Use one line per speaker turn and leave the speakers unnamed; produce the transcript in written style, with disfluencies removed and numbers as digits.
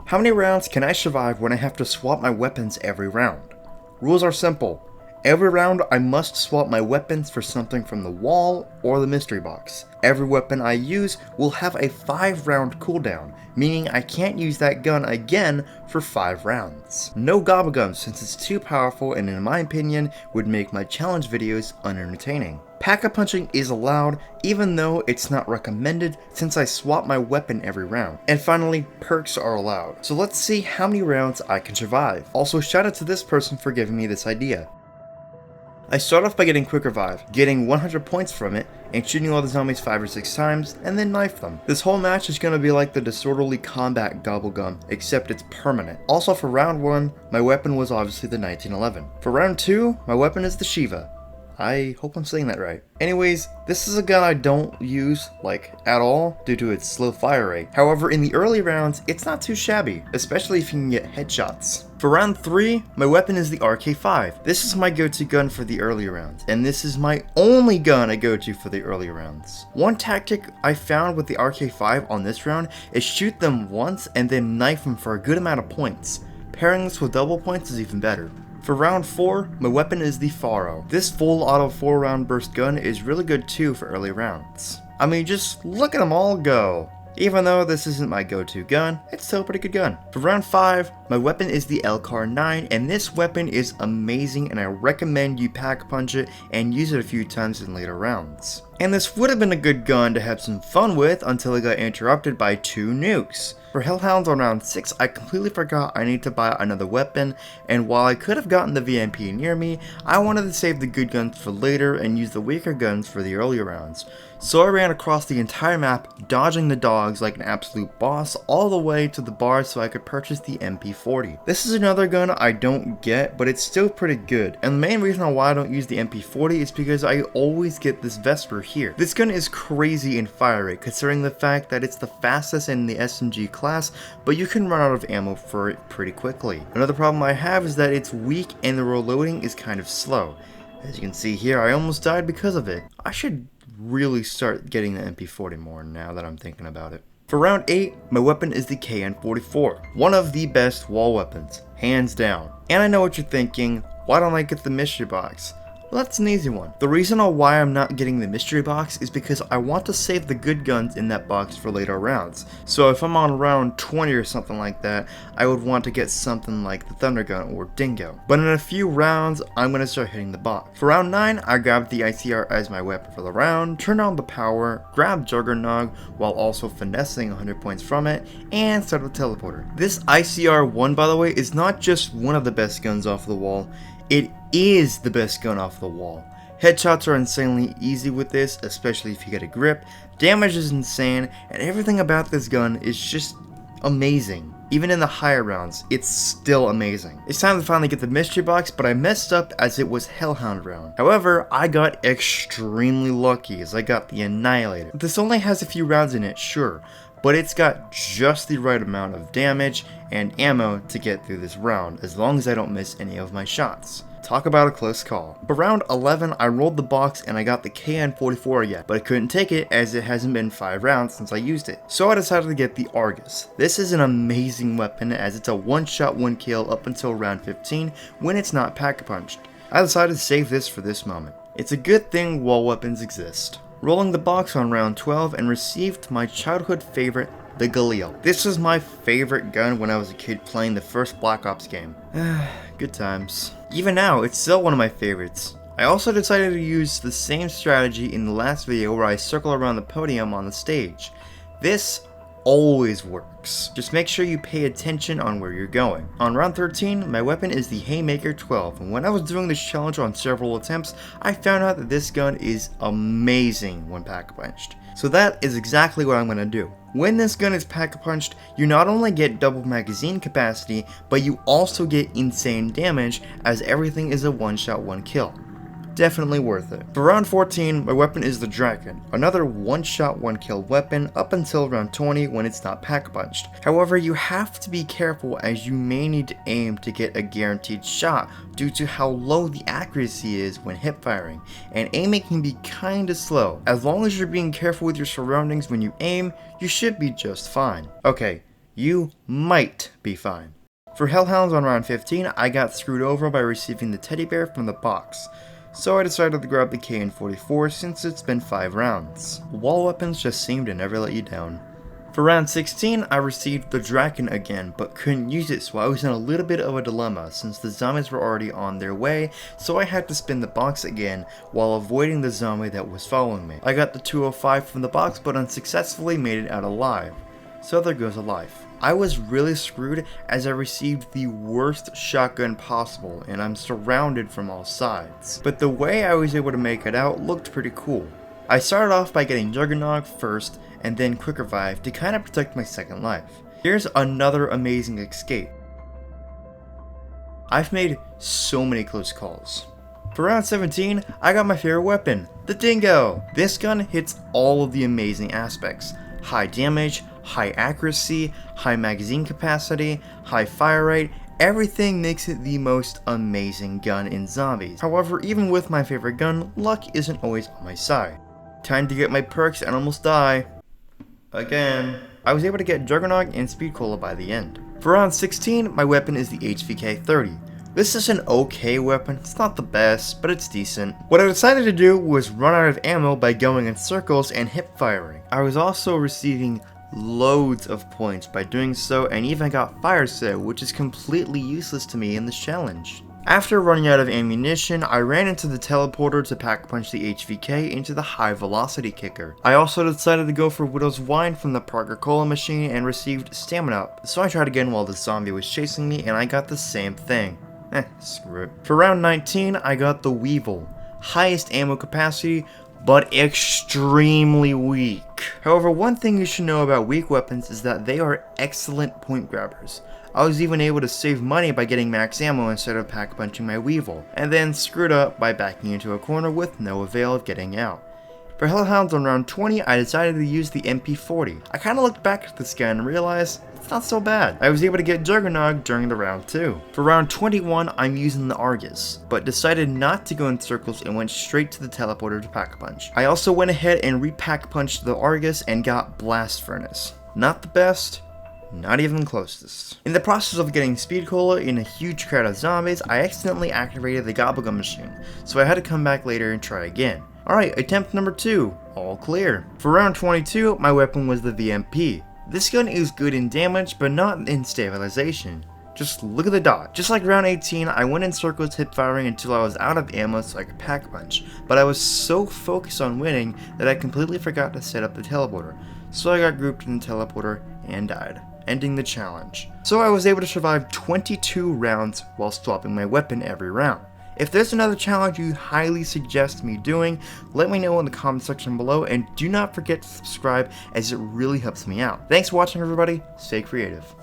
How many rounds can I survive when I have to swap my weapons every round? Rules are simple. Every round I must swap my weapons for something from the wall or the mystery box. Every weapon I use will have a 5-round cooldown, meaning I can't use that gun again for 5 rounds. No Gobblegum, since it's too powerful and in my opinion would make my challenge videos unentertaining. Pack-a-punching is allowed, even though it's not recommended since I swap my weapon every round. And finally, perks are allowed. So let's see how many rounds I can survive. Also, shout out to this person for giving me this idea. I start off by getting Quick Revive, getting 100 points from it, and shooting all the zombies 5 or 6 times, and then knife them. This whole match is going to be like the Disorderly Combat Gobblegum, except it's permanent. Also for round 1, my weapon was obviously the 1911. For round 2, my weapon is the Shiva. I hope I'm saying that right. Anyways, this is a gun I don't use, at all, due to its slow fire rate. However, in the early rounds, it's not too shabby, especially if you can get headshots. For round 3, my weapon is the RK5. This is my go-to gun for the early rounds, and this is my only gun I go to for the early rounds. One tactic I found with the RK5 on this round is shoot them once and then knife them for a good amount of points. Pairing this with double points is even better. For round 4, my weapon is the Faro. This full auto 4-round burst gun is really good too for early rounds. I mean, just look at them all go. Even though this isn't my go-to gun, it's still a pretty good gun. For round 5, my weapon is the Elcar 9, and this weapon is amazing and I recommend you pack punch it and use it a few times in later rounds. And this would have been a good gun to have some fun with until it got interrupted by 2 nukes. For Hellhounds on round 6, I completely forgot I need to buy another weapon, and while I could have gotten the VMP near me, I wanted to save the good guns for later and use the weaker guns for the earlier rounds. So I ran across the entire map, dodging the dogs like an absolute boss, all the way to the bar so I could purchase the MP40. This is another gun I don't get, but it's still pretty good, and the main reason why I don't use the MP40 is because I always get this Vesper here. This gun is crazy in fire rate, considering the fact that it's the fastest in the SMG class, but you can run out of ammo for it pretty quickly. Another problem I have is that it's weak and the reloading is kind of slow. As you can see here, I almost died because of it. I should really start getting the MP40 more now that I'm thinking about it. For round 8, my weapon is the KN44, one of the best wall weapons, hands down. And I know what you're thinking, why don't I get the mystery box? Well, that's an easy one. The reason why I'm not getting the mystery box is because I want to save the good guns in that box for later rounds. So if I'm on round 20 or something like that, I would want to get something like the Thunder Gun or Dingo. But in a few rounds, I'm going to start hitting the box. For round 9, I grabbed the ICR as my weapon for the round, turned on the power, grabbed Juggernog while also finessing 100 points from it, and started the teleporter. This ICR-1, by the way, is not just one of the best guns off the wall, it is the best gun off the wall. Headshots are insanely easy with this, especially if you get a grip, damage is insane, and everything about this gun is just amazing. Even in the higher rounds, it's still amazing. It's time to finally get the mystery box, but I messed up as it was Hellhound round. However, I got extremely lucky as I got the Annihilator. This only has a few rounds in it, sure, but it's got just the right amount of damage and ammo to get through this round, as long as I don't miss any of my shots. Talk about a close call. For round 11, I rolled the box and I got the KN44 yet, but I couldn't take it as it hasn't been 5 rounds since I used it. So I decided to get the Argus. This is an amazing weapon as it's a one-shot, one-kill up until round 15 when it's not pack-punched. I decided to save this for this moment. It's a good thing wall weapons exist. Rolling the box on round 12 and received my childhood favorite, the Galil. This was my favorite gun when I was a kid playing the first Black Ops game. Good times. Even now, it's still one of my favorites. I also decided to use the same strategy in the last video where I circle around the podium on the stage. This always works. Just make sure you pay attention on where you're going. On round 13, my weapon is the Haymaker 12, and when I was doing this challenge on several attempts, I found out that this gun is amazing when pack-punched. So that is exactly what I'm going to do. When this gun is pack-punched, you not only get double magazine capacity, but you also get insane damage as everything is a one-shot, one-kill. Definitely worth it. For round 14, my weapon is the Dragon, another one-shot, one-kill weapon up until round 20 when it's not pack-punched. However, you have to be careful as you may need to aim to get a guaranteed shot due to how low the accuracy is when hip firing, and aiming can be kinda slow. As long as you're being careful with your surroundings when you aim, you should be just fine. Okay, you might be fine. For Hellhounds on round 15, I got screwed over by receiving the teddy bear from the box, so I decided to grab the KN-44 since it's been 5 rounds. Wall weapons just seem to never let you down. For round 16, I received the Draken again, but couldn't use it, so I was in a little bit of a dilemma since the zombies were already on their way, so I had to spin the box again while avoiding the zombie that was following me. I got the 205 from the box but unsuccessfully made it out alive, so there goes a life. I was really screwed as I received the worst shotgun possible and I'm surrounded from all sides. But the way I was able to make it out looked pretty cool. I started off by getting Juggernog first and then Quick Revive to kind of protect my second life. Here's another amazing escape. I've made so many close calls. For round 17, I got my favorite weapon, the Dingo. This gun hits all of the amazing aspects. High damage, high accuracy, high magazine capacity, high fire rate, everything makes it the most amazing gun in zombies. However, even with my favorite gun, luck isn't always on my side. Time to get my perks and almost die. Again. I was able to get Juggernog and Speed Cola by the end. For round 16, my weapon is the HVK-30. This is an okay weapon, it's not the best, but it's decent. What I decided to do was run out of ammo by going in circles and hip firing. I was also receiving loads of points by doing so and even got fire sale, which is completely useless to me in this challenge. After running out of ammunition, I ran into the teleporter to pack punch the HVK into the high velocity kicker. I also decided to go for Widow's Wine from the Parker Cola machine and received stamina up, so I tried again while the zombie was chasing me and I got the same thing. Screw it. For round 19, I got the Weevil. Highest ammo capacity, but extremely weak. However, one thing you should know about weak weapons is that they are excellent point grabbers. I was even able to save money by getting max ammo instead of pack punching my Weevil, and then screwed up by backing into a corner with no avail of getting out. For Hellhounds on round 20, I decided to use the MP40. I kinda looked back at this gun and realized it's not so bad. I was able to get Juggernog during the round too. For round 21, I'm using the Argus, but decided not to go in circles and went straight to the teleporter to pack punch. I also went ahead and repack punched the Argus and got Blast Furnace. Not the best, not even closest. In the process of getting Speed Cola in a huge crowd of zombies, I accidentally activated the Gobblegum machine, so I had to come back later and try again. Alright, attempt number 2, all clear. For round 22, my weapon was the VMP. This gun is good in damage, but not in stabilization. Just look at the dot. Just like round 18, I went in circles hip firing until I was out of ammo so I could pack punch, but I was so focused on winning that I completely forgot to set up the teleporter, so I got grouped in the teleporter and died, ending the challenge. So I was able to survive 22 rounds while swapping my weapon every round. If there's another challenge you highly suggest me doing, let me know in the comment section below, and do not forget to subscribe as it really helps me out. Thanks for watching everybody, stay creative.